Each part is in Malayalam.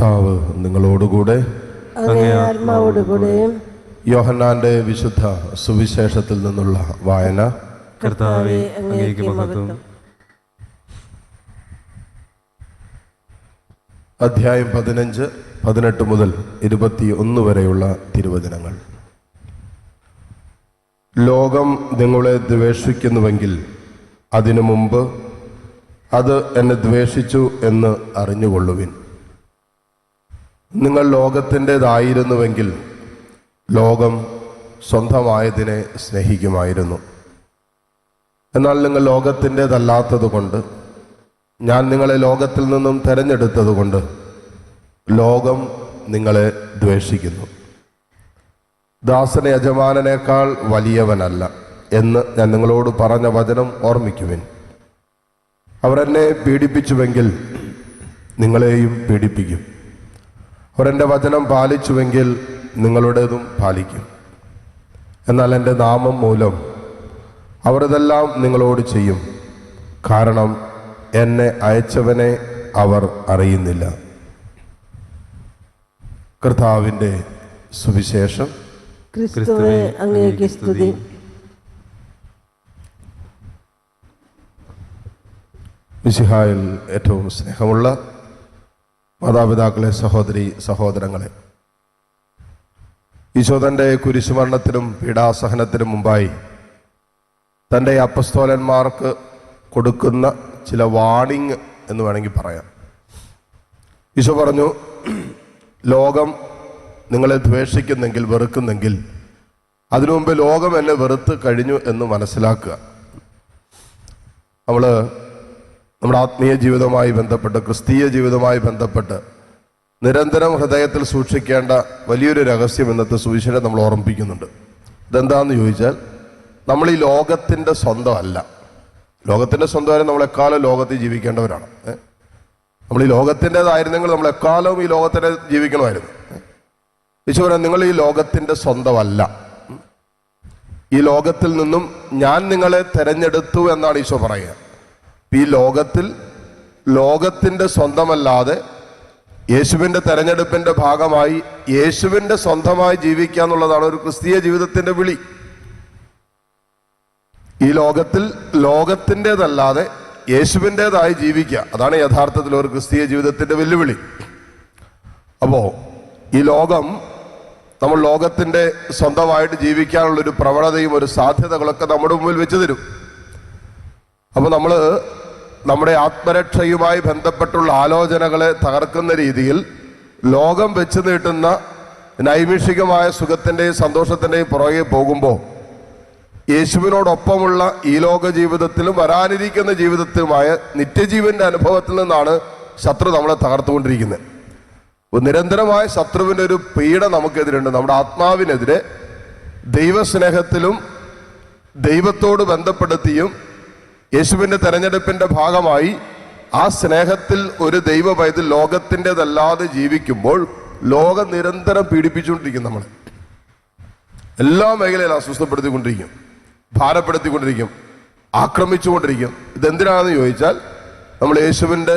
കർത്താവ് നിങ്ങളോടുകൂടെ അങ്ങേ ആത്മാവോടുകൂടെയും. യോഹന്നാന്റെ വിശുദ്ധ സുവിശേഷത്തിൽ നിന്നുള്ള വായന. കർത്താവേ, അങ്ങേക്ക് മഹത്വം. അധ്യായം 15, 18 മുതൽ 21 വരെയുള്ള തിരുവചനങ്ങൾ. ലോകം നിങ്ങളെ ദ്വേഷിക്കുന്നുവെങ്കിൽ അതിനു മുമ്പ് അത് എന്നെ ദ്വേഷിച്ചു എന്ന് അറിഞ്ഞുകൊള്ളുവിൻ. നിങ്ങൾ ലോകത്തിൻ്റെതായിരുന്നുവെങ്കിൽ ലോകം സ്വന്തമായതിനെ സ്നേഹിക്കുമായിരുന്നു. എന്നാൽ നിങ്ങൾ ലോകത്തിൻ്റെതല്ലാത്തതുകൊണ്ട്, ഞാൻ നിങ്ങളെ ലോകത്തിൽ നിന്നും തിരഞ്ഞെടുത്തതുകൊണ്ട് ലോകം നിങ്ങളെ ദ്വേഷിക്കുന്നു. ദാസനെ യജമാനനേക്കാൾ വലിയവനല്ല എന്ന് ഞാൻ നിങ്ങളോട് പറഞ്ഞ വചനം ഓർമ്മിക്കുവിൻ. അവർ എന്നെ പീഡിപ്പിച്ചുവെങ്കിൽ നിങ്ങളെയും പീഡിപ്പിക്കും. അവർ എൻ്റെ വചനം പാലിച്ചുവെങ്കിൽ നിങ്ങളുടേതും പാലിക്കും. എന്നാൽ എൻ്റെ നാമം മൂലം അവർ ഇതെല്ലാം നിങ്ങളോട് ചെയ്യും. കാരണം എന്നെ അയച്ചവനെ അവർ അറിയുന്നില്ല. കർത്താവിൻ്റെ സുവിശേഷം. ക്രിസ്തുവേ, അങ്ങേക്ക് സ്തുതി. മിശിഹായിൽ ഏറ്റവും സ്നേഹമുള്ള മാതാപിതാക്കളെ, സഹോദരി സഹോദരങ്ങളെ, ഈശോ തൻ്റെ കുരിശുമരണത്തിനും പീഡാസഹനത്തിനും മുമ്പായി തൻ്റെ അപ്പസ്തോലന്മാർക്ക് കൊടുക്കുന്ന ചില വാണിംഗ് എന്ന് വേണമെങ്കിൽ പറയാം. ഈശോ പറഞ്ഞു, ലോകം നിങ്ങളെ ദ്വേഷിക്കുന്നെങ്കിൽ, വെറുക്കുന്നെങ്കിൽ അതിനു മുമ്പ് ലോകം എന്നെ വെറുത്ത് കഴിഞ്ഞു എന്ന് മനസ്സിലാക്കുക. നമ്മുടെ ആത്മീയ ജീവിതവുമായി ബന്ധപ്പെട്ട്, ക്രിസ്തീയ ജീവിതവുമായി ബന്ധപ്പെട്ട് നിരന്തരം ഹൃദയത്തിൽ സൂക്ഷിക്കേണ്ട വലിയൊരു രഹസ്യം ഇന്നത്തെ സുവിശേഷം നമ്മൾ ഓർമ്മിപ്പിക്കുന്നുണ്ട്. ഇതെന്താണെന്ന് ചോദിച്ചാൽ, നമ്മൾ ഈ ലോകത്തിൻ്റെ സ്വന്തമല്ല. ലോകത്തിൻ്റെ സ്വന്തമായാലും നമ്മളെക്കാലം ലോകത്തിൽ ജീവിക്കേണ്ടവരാണ്. നമ്മൾ ഈ ലോകത്തിൻ്റെതായിരുന്നെങ്കിൽ നമ്മളെക്കാലവും ഈ ലോകത്തിനെ ജീവിക്കണമായിരുന്നു. ഈശോ, നിങ്ങൾ ഈ ലോകത്തിൻ്റെ സ്വന്തമല്ല. ഈ ലോകത്തിൽ നിന്നും ഞാൻ നിങ്ങളെ തിരഞ്ഞെടുത്തു എന്നാണ് ഈശോ പറയുക. ഈ ലോകത്തിൻ്റെ സ്വന്തമല്ലാതെ യേശുവിൻ്റെ തെരഞ്ഞെടുപ്പിൻ്റെ ഭാഗമായി യേശുവിൻ്റെ സ്വന്തമായി ജീവിക്കുക എന്നുള്ളതാണ് ഒരു ക്രിസ്തീയ ജീവിതത്തിൻ്റെ വിളി. ഈ ലോകത്തിൻ്റെതല്ലാതെ യേശുവിൻ്റെതായി ജീവിക്കുക, അതാണ് യഥാർത്ഥത്തിൽ ഒരു ക്രിസ്തീയ ജീവിതത്തിൻ്റെ വെല്ലുവിളി. അപ്പോൾ ഈ ലോകം, നമ്മൾ ലോകത്തിൻ്റെ സ്വന്തമായിട്ട് ജീവിക്കാനുള്ളൊരു പ്രവണതയും ഒരു സാധ്യതകളൊക്കെ നമ്മുടെ മുമ്പിൽ വെച്ച് തരും. അപ്പോൾ നമ്മൾ നമ്മുടെ ആത്മരക്ഷയുമായി ബന്ധപ്പെട്ടുള്ള ആലോചനകളെ തകർക്കുന്ന രീതിയിൽ ലോകം വെച്ച് നീട്ടുന്ന നൈമിഷികമായ സുഖത്തിൻ്റെയും സന്തോഷത്തിൻ്റെയും പുറകെ പോകുമ്പോൾ യേശുവിനോടൊപ്പമുള്ള ഈ ലോക ജീവിതത്തിലും വരാനിരിക്കുന്ന ജീവിതത്തിലുമായ നിത്യജീവന്റെ അനുഭവത്തിൽ നിന്നാണ് ശത്രു നമ്മളെ തകർത്തുകൊണ്ടിരിക്കുന്നത്. നിരന്തരമായ ശത്രുവിൻ്റെ ഒരു പീഡ നമുക്കെതിരുണ്ട്. നമ്മുടെ ആത്മാവിനെതിരെ ദൈവസ്നേഹത്തിലും ദൈവത്തോട് ബന്ധപ്പെടുത്തിയും യേശുവിൻ്റെ തെരഞ്ഞെടുപ്പിൻ്റെ ഭാഗമായി ആ സ്നേഹത്തിൽ ഒരു ദൈവ പൈതൽ ലോകത്തിൻ്റെതല്ലാതെ ജീവിക്കുമ്പോൾ ലോകം നിരന്തരം പീഡിപ്പിച്ചുകൊണ്ടിരിക്കും. നമ്മളെ എല്ലാ മേഖലയിലും അസ്വസ്ഥപ്പെടുത്തിക്കൊണ്ടിരിക്കും, ഭാരപ്പെടുത്തിക്കൊണ്ടിരിക്കും, ആക്രമിച്ചുകൊണ്ടിരിക്കും. ഇതെന്തിനാണെന്ന് ചോദിച്ചാൽ, നമ്മൾ യേശുവിൻ്റെ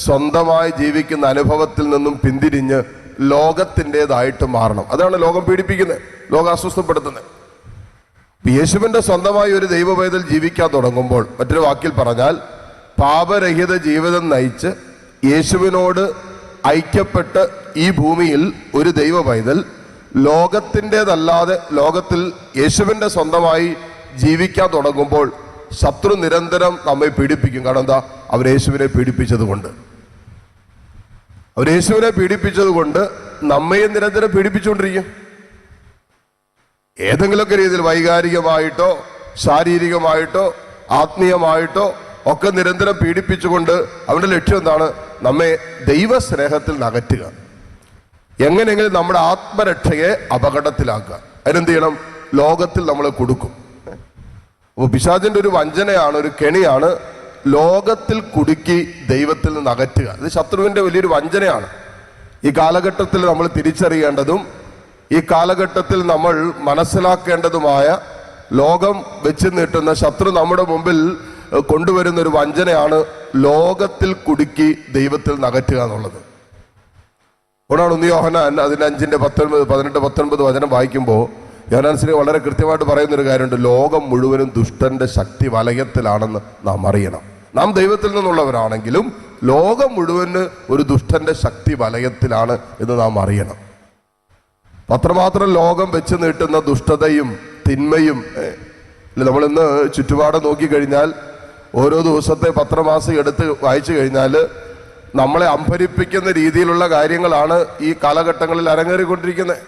സ്വന്തമായി ജീവിക്കുന്ന അനുഭവത്തിൽ നിന്നും പിന്തിരിഞ്ഞ് ലോകത്തിൻ്റെതായിട്ട് മാറണം. അതാണ് ലോകം പീഡിപ്പിക്കുന്നത്, ലോകം അസ്വസ്ഥപ്പെടുത്തുന്നത്. യേശുവിൻ്റെ സ്വന്തമായി ഒരു ദൈവ പൈതൽ ജീവിക്കാൻ തുടങ്ങുമ്പോൾ, മറ്റൊരു വാക്കിൽ പറഞ്ഞാൽ പാപരഹിത ജീവിതം നയിച്ച് യേശുവിനോട് ഐക്യപ്പെട്ട് ഈ ഭൂമിയിൽ ഒരു ദൈവ പൈതൽ ലോകത്തിൻ്റെതല്ലാതെ ലോകത്തിൽ യേശുവിൻ്റെ സ്വന്തമായി ജീവിക്കാൻ തുടങ്ങുമ്പോൾ ശത്രു നിരന്തരം നമ്മെ പീഡിപ്പിക്കും. കാരണം എന്താ? അവർ യേശുവിനെ പീഡിപ്പിച്ചത് കൊണ്ട് നമ്മയും നിരന്തരം പീഡിപ്പിച്ചുകൊണ്ടിരിക്കും. ഏതെങ്കിലുമൊക്കെ രീതിയിൽ വൈകാരികമായിട്ടോ ശാരീരികമായിട്ടോ ആത്മീയമായിട്ടോ ഒക്കെ നിരന്തരം പീഡിപ്പിച്ചുകൊണ്ട് അവൻ്റെ ലക്ഷ്യം എന്താണ്? നമ്മെ ദൈവസ്നേഹത്തിൽ നിന്ന് അകറ്റുക, എങ്ങനെയെങ്കിലും നമ്മുടെ ആത്മരക്ഷയെ അപകടത്തിലാക്കുക. അതിനെന്ത് ചെയ്യണം? ലോകത്തിൽ നമ്മൾ കൊടുക്കും. അപ്പോൾ പിശാചിൻ്റെ ഒരു വഞ്ചനയാണ്, ഒരു കെണിയാണ് ലോകത്തിൽ കുടുക്കി ദൈവത്തിൽ നിന്ന് അകറ്റുക. ഇത് ശത്രുവിൻ്റെ വലിയൊരു വഞ്ചനയാണ്. ഈ കാലഘട്ടത്തിൽ നമ്മൾ തിരിച്ചറിയേണ്ടതും ഈ കാലഘട്ടത്തിൽ നമ്മൾ മനസ്സിലാക്കേണ്ടതുമായ ലോകം വെച്ച് നീട്ടുന്ന ശത്രു നമ്മുടെ മുമ്പിൽ കൊണ്ടുവരുന്ന ഒരു വഞ്ചനയാണ് ലോകത്തിൽ കുടുക്കി ദൈവത്തിൽ നിന്ന് അകറ്റുക എന്നുള്ളത്. അതുകൊണ്ടാണ് 1 യോഹന്നാൻ അതിൻ്റെ 5:18 വചനം വായിക്കുമ്പോൾ യോഹന്നാൻ ശ്രീ വളരെ കൃത്യമായിട്ട് പറയുന്നൊരു കാര്യമുണ്ട്. ലോകം മുഴുവനും ദുഷ്ടന്റെ ശക്തി വലയത്തിലാണെന്ന് നാം അറിയണം. നാം ദൈവത്തിൽ നിന്നുള്ളവരാണെങ്കിലും ലോകം മുഴുവന് ഒരു ദുഷ്ടന്റെ ശക്തി വലയത്തിലാണ് എന്ന് നാം അറിയണം. അത്രമാത്രം ലോകം വെച്ച് നീട്ടുന്ന ദുഷ്ടതയും തിന്മയും നമ്മളിന്ന് ചുറ്റുപാട് നോക്കിക്കഴിഞ്ഞാൽ ഓരോ ദിവസത്തെ പത്രമാസം എടുത്ത് വായിച്ചു കഴിഞ്ഞാൽ നമ്മളെ അമ്പരിപ്പിക്കുന്ന രീതിയിലുള്ള കാര്യങ്ങളാണ് ഈ കാലഘട്ടങ്ങളിൽ അരങ്ങേറിക്കൊണ്ടിരിക്കുന്നത്.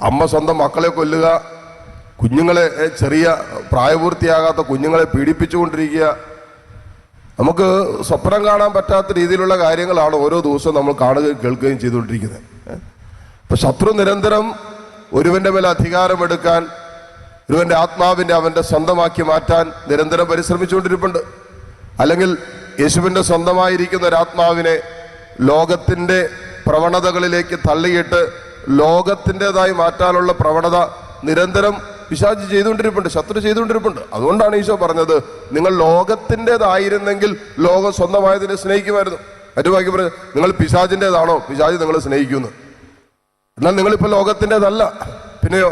അമ്മ സ്വന്തം മക്കളെ കൊല്ലുക, കുഞ്ഞുങ്ങളെ, ചെറിയ പ്രായപൂർത്തിയാകാത്ത കുഞ്ഞുങ്ങളെ പീഡിപ്പിച്ചുകൊണ്ടിരിക്കുക. നമുക്ക് സ്വപ്നം കാണാൻ പറ്റാത്ത രീതിയിലുള്ള കാര്യങ്ങളാണ് ഓരോ ദിവസവും നമ്മൾ കാണുകയും കേൾക്കുകയും ചെയ്തുകൊണ്ടിരിക്കുന്നത്. അപ്പൊ ശത്രു നിരന്തരം ഒരുവന്റെ മേൽ അധികാരമെടുക്കാൻ, ഒരുവന്റെ ആത്മാവിനെ അവന്റെ സ്വന്തമാക്കി മാറ്റാൻ നിരന്തരം പരിശ്രമിച്ചുകൊണ്ടിരിപ്പുണ്ട്. അല്ലെങ്കിൽ യേശുവിന്റെ സ്വന്തമായിരിക്കുന്ന ഒരു ആത്മാവിനെ ലോകത്തിന്റെ പ്രവണതകളിലേക്ക് തള്ളിയിട്ട് ലോകത്തിൻ്റെതായി മാറ്റാനുള്ള പ്രവണത നിരന്തരം പിശാച് ചെയ്തുകൊണ്ടിരിപ്പുണ്ട്, ശത്രു ചെയ്തുകൊണ്ടിരിപ്പുണ്ട്. അതുകൊണ്ടാണ് ഈശോ പറഞ്ഞത്, നിങ്ങൾ ലോകത്തിൻ്റെതായിരുന്നെങ്കിൽ ലോകം സ്വന്തമായതിനെ സ്നേഹിക്കുമായിരുന്നു. മറ്റു വാക്യം പറഞ്ഞത്, നിങ്ങൾ പിശാചിൻ്റെതാണോ, പിശാച് നിങ്ങളെ സ്നേഹിക്കുന്നു. എന്നാൽ നിങ്ങളിപ്പോൾ ലോകത്തിൻ്റെതല്ല, പിന്നെയോ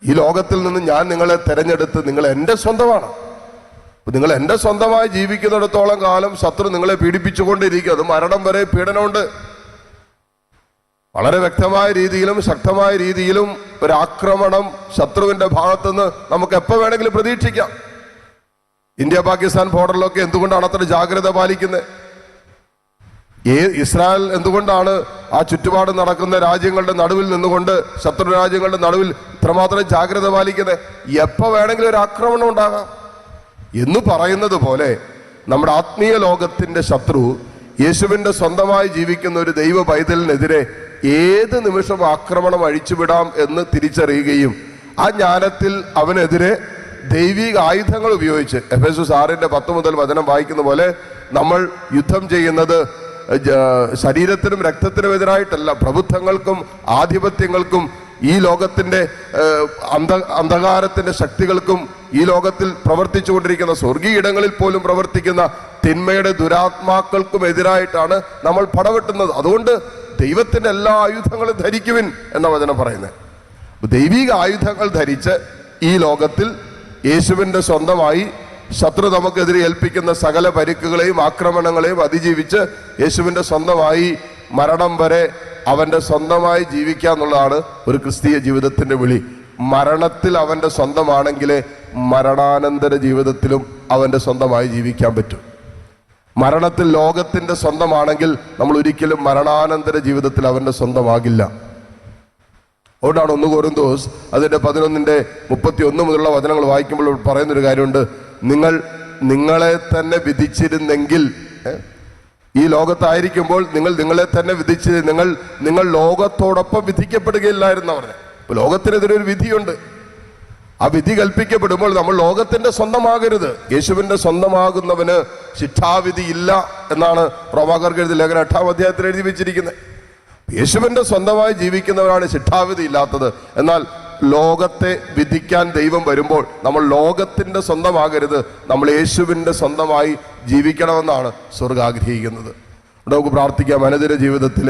ഈ ലോകത്തിൽ നിന്ന് ഞാൻ നിങ്ങളെ തെരഞ്ഞെടുത്ത് നിങ്ങൾ എൻ്റെ സ്വന്തമാണ്. നിങ്ങൾ എൻ്റെ സ്വന്തമായി ജീവിക്കുന്നിടത്തോളം കാലം ശത്രു നിങ്ങളെ പീഡിപ്പിച്ചുകൊണ്ടിരിക്കും. അത് മരണം വരെ പീഡനമുണ്ട്. വളരെ വ്യക്തമായ രീതിയിലും ശക്തമായ രീതിയിലും ഒരു ആക്രമണം ശത്രുവിന്റെ ഭാഗത്തുനിന്ന് നമുക്ക് എപ്പോൾ വേണമെങ്കിലും പ്രതീക്ഷിക്കാം. ഇന്ത്യ പാകിസ്ഥാൻ ബോർഡറിലൊക്കെ എന്തുകൊണ്ടാണ് അത്ര ജാഗ്രത പാലിക്കുന്നത്? ഇസ്രായേൽ എന്തുകൊണ്ടാണ് ആ ചുറ്റുപാട് നടക്കുന്ന രാജ്യങ്ങളുടെ നടുവിൽ നിന്നുകൊണ്ട്, ശത്രു രാജ്യങ്ങളുടെ നടുവിൽ ഇത്രമാത്രം ജാഗ്രത പാലിക്കുന്നത്? എപ്പോൾ വേണമെങ്കിലും ഒരു ആക്രമണം ഉണ്ടാകാം എന്ന് പറയുന്നത് പോലെ നമ്മുടെ ആത്മീയ ലോകത്തിന്റെ ശത്രു യേശുവിന്റെ സ്വന്തമായി ജീവിക്കുന്ന ഒരു ദൈവ പൈതലിനെതിരെ ഏത് നിമിഷം ആക്രമണം അഴിച്ചുവിടാം എന്ന് തിരിച്ചറിയുകയും ആ ജ്ഞാനത്തിൽ അവനെതിരെ ദൈവിക ആയുധങ്ങൾ ഉപയോഗിച്ച് എഫെസസ് 6:10 മുതൽ വചനം വായിക്കുന്ന പോലെ നമ്മൾ യുദ്ധം ചെയ്യുന്നത് ശരീരത്തിനും രക്തത്തിനും എതിരായിട്ടല്ല, പ്രഭുത്വങ്ങൾക്കും ആധിപത്യങ്ങൾക്കും ഈ ലോകത്തിന്റെ അന്ധകാരത്തിന്റെ ശക്തികൾക്കും ഈ ലോകത്തിൽ പ്രവർത്തിച്ചുകൊണ്ടിരിക്കുന്ന സ്വർഗീയ ഇടങ്ങളിൽ പോലും പ്രവർത്തിക്കുന്ന തിന്മയുടെ ദുരാത്മാക്കൾക്കും എതിരായിട്ടാണ് നമ്മൾ പടവെട്ടുന്നത്. അതുകൊണ്ട് ദൈവത്തിന്റെ എല്ലാ ആയുധങ്ങളും ധരിക്കുവിൻ എന്ന വചനം പറയുന്നത്. ദൈവിക ആയുധങ്ങൾ ധരിച്ച് ഈ ലോകത്തിൽ യേശുവിന്റെ സ്വന്തമായി ശത്രു നമുക്കെതിരെ ഏൽപ്പിക്കുന്ന സകല പരിക്കുകളെയും ആക്രമണങ്ങളെയും അതിജീവിച്ച് യേശുവിന്റെ സ്വന്തമായി മരണം വരെ അവന്റെ സ്വന്തമായി ജീവിക്കുക എന്നുള്ളതാണ് ഒരു ക്രിസ്തീയ ജീവിതത്തിന്റെ വിളി. മരണത്തിൽ അവന്റെ സ്വന്തമാണെങ്കിലേ മരണാനന്തര ജീവിതത്തിലും അവന്റെ സ്വന്തമായി ജീവിക്കാൻ പറ്റും. മരണത്തിൽ ലോകത്തിന്റെ സ്വന്തമാണെങ്കിൽ നമ്മൾ ഒരിക്കലും മരണാനന്തര ജീവിതത്തിൽ അവന്റെ സ്വന്തമാകില്ല. അതുകൊണ്ടാണ് 1 കൊരിന്തോസ് അതിന്റെ 11:31 മുതലുള്ള വചനങ്ങൾ വായിക്കുമ്പോൾ പറയുന്നൊരു കാര്യമുണ്ട്. നിങ്ങൾ നിങ്ങളെ തന്നെ വിധിച്ചിരുന്നെങ്കിൽ, ഈ ലോകത്തായിരിക്കുമ്പോൾ നിങ്ങൾ നിങ്ങളെ തന്നെ നിങ്ങൾ ലോകത്തോടൊപ്പം വിധിക്കപ്പെടുകയില്ലായിരുന്നു പറഞ്ഞത്. ഇപ്പൊ ലോകത്തിനെതിരെ ഒരു വിധിയുണ്ട്. ആ വിധി കൽപ്പിക്കപ്പെടുമ്പോൾ നമ്മൾ ലോകത്തിന്റെ സ്വന്തമാകരുത്. യേശുവിന്റെ സ്വന്തമാകുന്നവന് ശിക്ഷാവിധി ഇല്ല എന്നാണ് റോമാക്കാർക്ക് എഴുതിയ ലേഖനം 8-ാം അധ്യായത്തിൽ എഴുതി വെച്ചിരിക്കുന്നത്. യേശുവിന്റെ സ്വന്തമായി ജീവിക്കുന്നവരാണ് ശിക്ഷാവിധി ഇല്ലാത്തത്. എന്നാൽ ലോകത്തെ വിധിക്കാൻ ദൈവം വരുമ്പോൾ നമ്മൾ ലോകത്തിന്റെ സ്വന്തമാകരുത്, നമ്മൾ യേശുവിന്റെ സ്വന്തമായി ജീവിക്കണമെന്നാണ് സ്വർഗ്ഗം ആഗ്രഹിക്കുന്നത്. നമുക്ക് പ്രാർത്ഥിക്കാം. അനുദിന ജീവിതത്തിൽ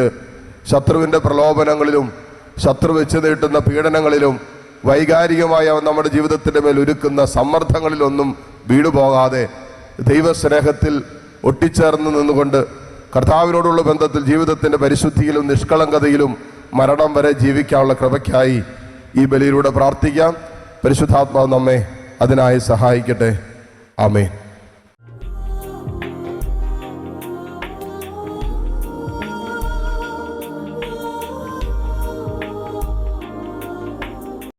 ശത്രുവിന്റെ പ്രലോഭനങ്ങളിലും ശത്രു വെച്ച് നീട്ടുന്ന പീഡനങ്ങളിലും വൈകാരികമായി അവൻ നമ്മുടെ ജീവിതത്തിന്റെ മേൽ ഒരുക്കുന്ന സമ്മർദ്ദങ്ങളിലൊന്നും വീണുപോകാതെ ദൈവസ്നേഹത്തിൽ ഒട്ടിച്ചേർന്ന് നിന്നുകൊണ്ട് കർത്താവിനോടുള്ള ബന്ധത്തിൽ ജീവിതത്തിന്റെ പരിശുദ്ധിയിലും നിഷ്കളങ്കതയിലും മരണം വരെ ജീവിക്കാനുള്ള കൃപയ്ക്കായി ഈ ബലിയിലൂടെ പ്രാർത്ഥിക്കാം. പരിശുദ്ധാത്മാവ് നമ്മെ അതിനായി സഹായിക്കട്ടെ. ആമേൻ.